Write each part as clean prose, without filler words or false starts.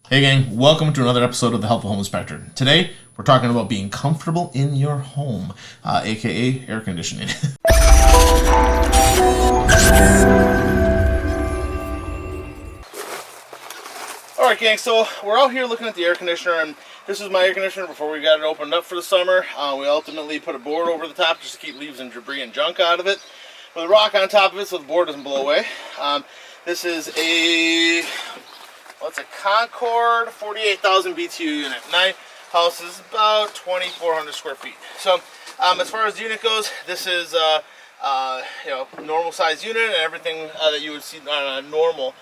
Hey gang, welcome to another episode of The Helpful Home Inspector. Today, we're talking about being comfortable in your home, aka air conditioning. Alright gang, so we're out here looking at the air conditioner, and this is my air conditioner before we got it opened up for the summer. We ultimately put a board over the top just to keep leaves and debris and junk out of it, with a rock on top of it so the board doesn't blow away. This is a Concord 48,000 BTU unit. My house is about 2,400 square feet. So as far as the unit goes, this is normal size unit and everything that you would see on a normal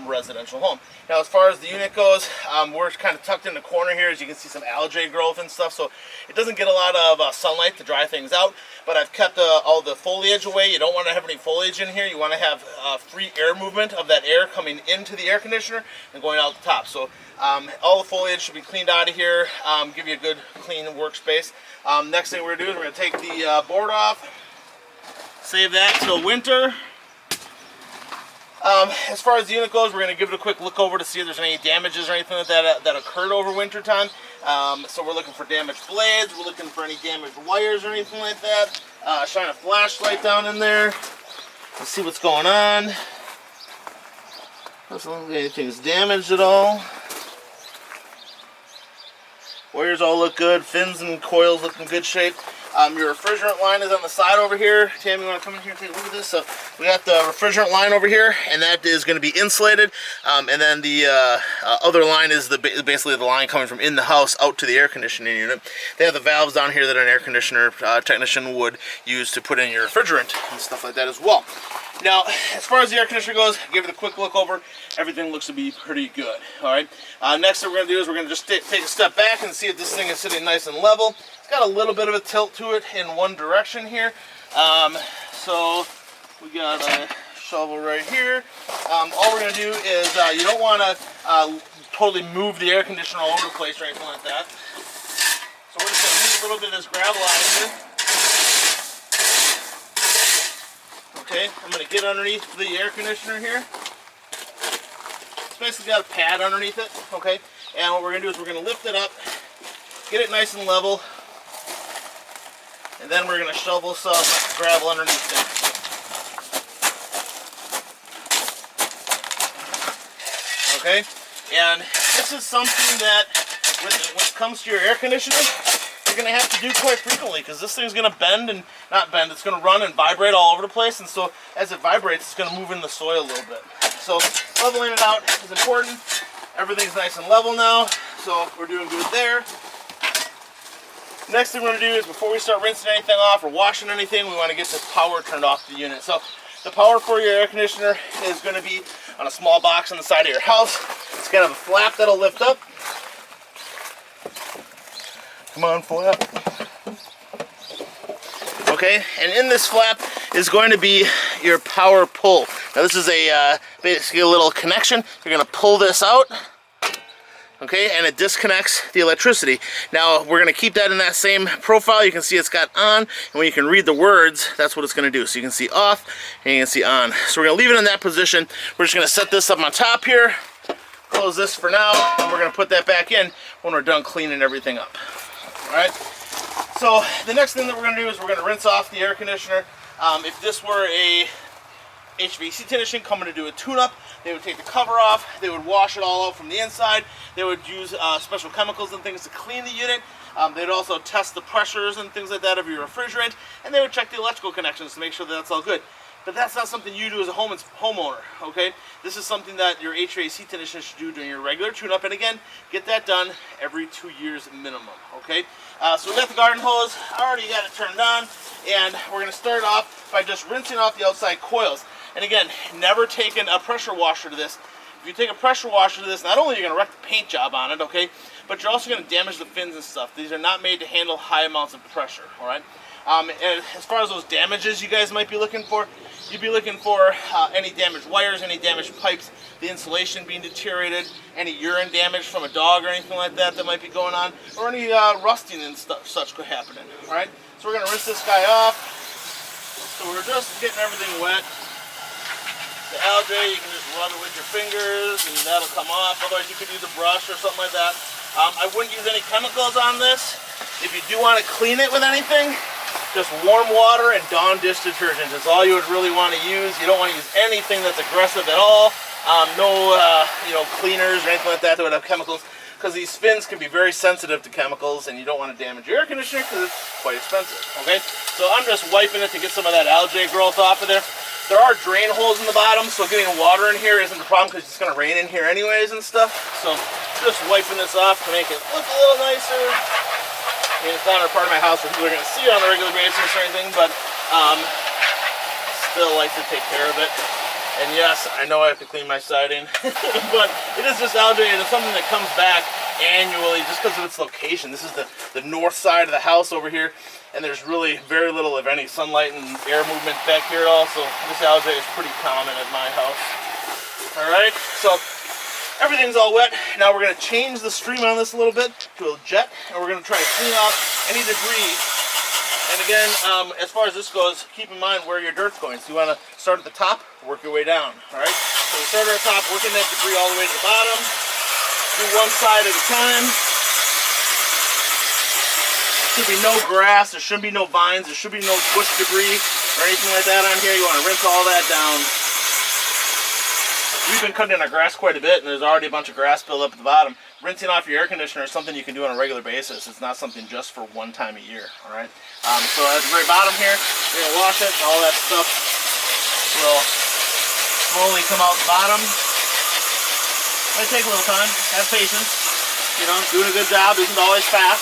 residential home. Now as far as the unit goes, we're kind of tucked in the corner here. As you can see, some algae growth and stuff, so it doesn't get a lot of sunlight to dry things out, but I've kept all the foliage away. You don't want to have any foliage in here. You want to have free air movement of that air coming into the air conditioner and going out the top. So all the foliage should be cleaned out of here, give you a good clean workspace. Next thing we're going to do is we're going to take the board off, save that till winter. As far as the unit goes, we're going to give it a quick look over to see if there's any damages or anything like that occurred over winter time. So we're looking for damaged blades, we're looking for any damaged wires or anything like that. Shine a flashlight down in there. Let's see what's going on. Doesn't look like anything's damaged at all. Wires all look good. Fins and coils look in good shape. Your refrigerant line is on the side over here. Tammy, you want to come in here and take a look at this? So we got the refrigerant line over here, and that is going to be insulated. And then the other line is basically the line coming from in the house out to the air conditioning unit. They have the valves down here that an air conditioner technician would use to put in your refrigerant and stuff like that as well. Now, as far as the air conditioner goes, give it a quick look over. Everything looks to be pretty good. All right. Next thing we're going to do is we're going to just take a step back and see if this thing is sitting nice and level. It's got a little bit of a tilt to it in one direction here. So we got a shovel right here. All we're going to do is you don't want to totally move the air conditioner all over the place or anything like that. So we're just going to move a little bit of this gravel out of here. Okay, I'm going to get underneath the air conditioner here. It's basically got a pad underneath it, okay? And what we're going to do is we're going to lift it up, get it nice and level, and then we're going to shovel some gravel underneath it. Okay, and this is something that when it comes to your air conditioner, you're going to have to do quite frequently, because this thing's going to bend and not bend, it's going to run and vibrate all over the place, and so as it vibrates, it's going to move in the soil a little bit. So leveling it out is important. Everything's nice and level now, so we're doing good there. Next thing we're going to do is, before we start rinsing anything off or washing anything, we want to get the power turned off the unit. So the power for your air conditioner is going to be on a small box on the side of your house. It's going to have a flap that'll lift up. Come on, flap. Okay, and in this flap is going to be your power pull. Now this is basically a little connection. You're going to pull this out, okay, and it disconnects the electricity. Now we're going to keep that in that same profile. You can see it's got on, and when you can read the words, that's what it's going to do. So you can see off, and you can see on. So we're going to leave it in that position. We're just going to set this up on top here, close this for now, and we're going to put that back in when we're done cleaning everything up. Alright, so the next thing that we're going to do is we're going to rinse off the air conditioner. If this were a HVAC technician coming to do a tune-up, they would take the cover off, they would wash it all out from the inside, they would use special chemicals and things to clean the unit. They'd also test the pressures and things like that of your refrigerant, and they would check the electrical connections to make sure that that's all good. But that's not something you do as a homeowner, okay? This is something that your HVAC technician should do during your regular tune-up, and again, get that done every 2 years minimum, okay? So we got the garden hose, already got it turned on, and we're going to start off by just rinsing off the outside coils. And again, never taking a pressure washer to this. If you take a pressure washer to this, not only are you going to wreck the paint job on it, okay, but you're also going to damage the fins and stuff. These are not made to handle high amounts of pressure, all right? And as far as those damages you guys might be looking for, you'd be looking for any damaged wires, any damaged pipes, the insulation being deteriorated, any urine damage from a dog or anything like that that might be going on, or any rusting and such could happen. All right, so we're going to rinse this guy off. So we're just getting everything wet. The algae, you can just rub it with your fingers and that'll come off. Otherwise you could use a brush or something like that. I wouldn't use any chemicals on this. If you do want to clean it with anything, just warm water and Dawn dish detergent is all you would really want to use. You don't want to use anything that's aggressive at all. No cleaners or anything like that would have chemicals, because these fins can be very sensitive to chemicals and you don't want to damage your air conditioner because it's quite expensive. Okay, so I'm just wiping it to get some of that algae growth off of there. There are drain holes in the bottom, so getting water in here isn't a problem because it's going to rain in here anyways and stuff. So just wiping this off to make it look a little nicer. I mean, it's not a part of my house where people are going to see it on a regular basis or anything, but still like to take care of it. And yes, I know I have to clean my siding, but it is just algae, and it's something that comes back annually just because of its location. This is the north side of the house over here, and there's really very little, if any, sunlight and air movement back here at all, so this algae is pretty common at my house. Alright, so everything's all wet. Now we're going to change the stream on this a little bit to a jet, and we're going to try to clean out any debris. And again, as far as this goes, keep in mind where your dirt's going. So you want to start at the top, work your way down. Alright, so we start at the top, working that debris all the way to the bottom. Do one side at a time. Should be no grass, there shouldn't be no vines, there should be no bush debris or anything like that on here. You want to rinse all that down. We've been cutting our grass quite a bit, and there's already a bunch of grass built up at the bottom. Rinsing off your air conditioner is something you can do on a regular basis. It's not something just for one time a year, all right? So at the very bottom here, you're going to wash it. All that stuff will slowly come out the bottom. Might take a little time. Have patience. You know, doing a good job isn't always fast.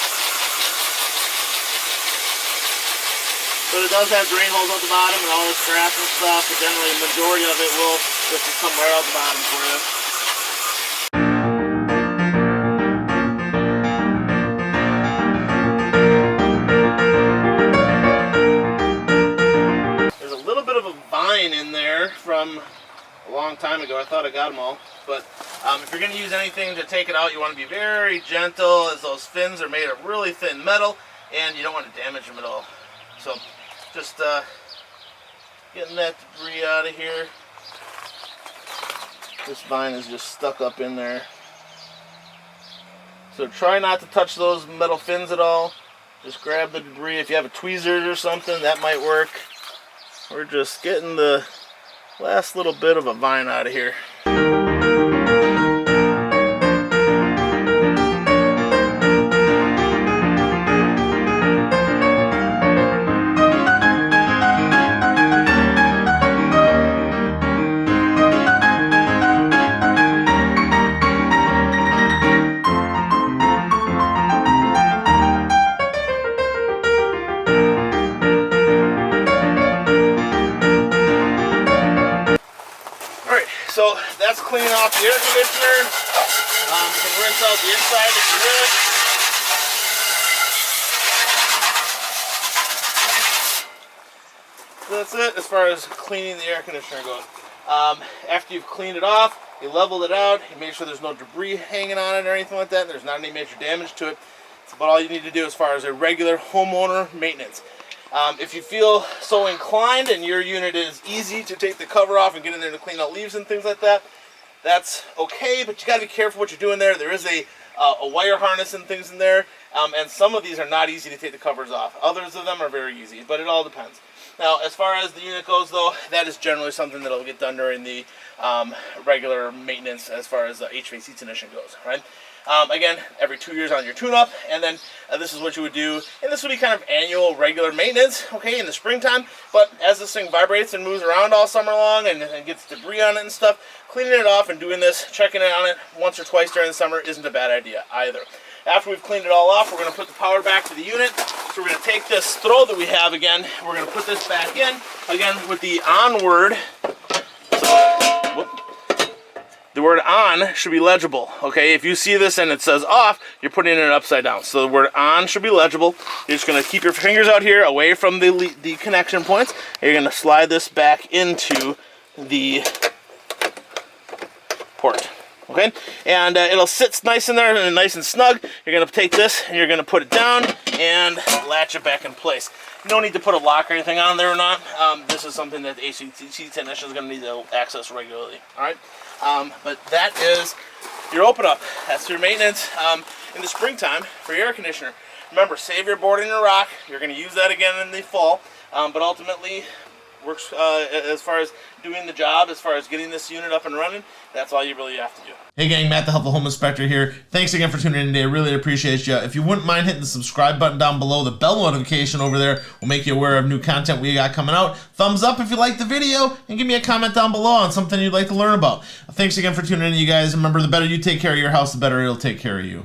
But it does have drain holes at the bottom and all this grass and stuff, but generally the majority of it will just come right out the bottom for you. There's a little bit of a vine in there from a long time ago. I thought I got them all. But if you're going to use anything to take it out, you want to be very gentle, as those fins are made of really thin metal and you don't want to damage them at all. So just getting that debris out of here. This vine is just stuck up in there. So try not to touch those metal fins at all. Just grab the debris. If you have a tweezers or something, that might work. We're just getting the last little bit of a vine out of here. So that's cleaning off the air conditioner. You can rinse out the inside if you wish. So that's it as far as cleaning the air conditioner goes. After you've cleaned it off, you leveled it out, you make sure there's no debris hanging on it or anything like that, and there's not any major damage to it. It's about all you need to do as far as a regular homeowner maintenance. If you feel so inclined and your unit is easy to take the cover off and get in there to clean out leaves and things like that, that's okay, but you got to be careful what you're doing there. There is a wire harness and things in there, and some of these are not easy to take the covers off. Others of them are very easy, but it all depends. Now, as far as the unit goes, though, that is generally something that will get done during the regular maintenance as far as the HVAC technician goes, right? Again, every 2 years on your tune-up, and then this is what you would do, and this would be kind of annual regular maintenance, okay, in the springtime. But as this thing vibrates and moves around all summer long and gets debris on it and stuff, cleaning it off and doing this, checking it on it once or twice during the summer isn't a bad idea either. After we've cleaned it all off, we're going to put the power back to the unit. So we're going to take this throw that we have again, we're going to put this back in, again with the on word. The word on should be legible, okay? If you see this and it says off, you're putting it upside down. So the word on should be legible. You're just gonna keep your fingers out here away from the connection points. And you're gonna slide this back into the port, Okay, and it'll sit nice in there and nice and snug. You're going to take this and you're going to put it down and latch it back in place. No need to put a lock or anything on there or not. This is something that the HVAC technician is going to need to access regularly. All right, but that is your open up. That's your maintenance in the springtime for your air conditioner. Remember, save your board and your rock. You're going to use that again in the fall, but ultimately works as far as doing the job, as far as getting this unit up and running. That's all you really have to do. Hey gang, Matt the Helpful Home Inspector here. Thanks again for tuning in today. I really appreciate you. If you wouldn't mind hitting the subscribe button down below, the bell notification over there will make you aware of new content we got coming out. Thumbs up if you like the video, and give me a comment down below on something you'd like to learn about. Thanks again for tuning in, you guys. Remember, the better you take care of your house, the better it'll take care of you.